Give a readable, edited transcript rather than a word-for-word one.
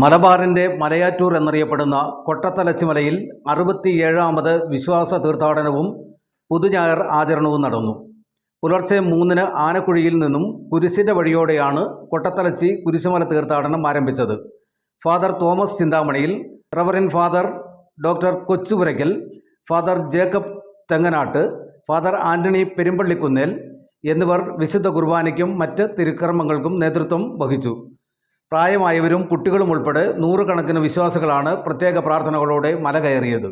മലബാറിൻ്റെ മലയാറ്റൂർ എന്നറിയപ്പെടുന്ന കൊട്ടത്തലച്ചിമലയിൽ 67ാമത് വിശ്വാസ തീർത്ഥാടനവും പുതുഞായർ ആചരണവും നടന്നു. പുലർച്ചെ 3-ന് ആനക്കുഴിയിൽ നിന്നും കുരിശിൻ്റെ വഴിയോടെയാണ് കൊട്ടത്തലച്ചി കുരിശുമല തീർത്ഥാടനം ആരംഭിച്ചത്. ഫാദർ തോമസ് ചിന്താമണിയിൽ, reverend father doctor Kochupurackal, father Jacob Thenganat, father Antony Perumpallikunnel എന്നിവർ വിശുദ്ധ കുർബാനയ്ക്കും മറ്റ് തിരുക്കർമ്മങ്ങൾക്കും നേതൃത്വം വഹിച്ചു. പ്രായമായവരും കുട്ടികളും ഉൾപ്പെടെ 100 കണക്കിന് വിശ്വാസികളാണ് പ്രത്യേക പ്രാർത്ഥനകളോടെ മല കയറിയത്.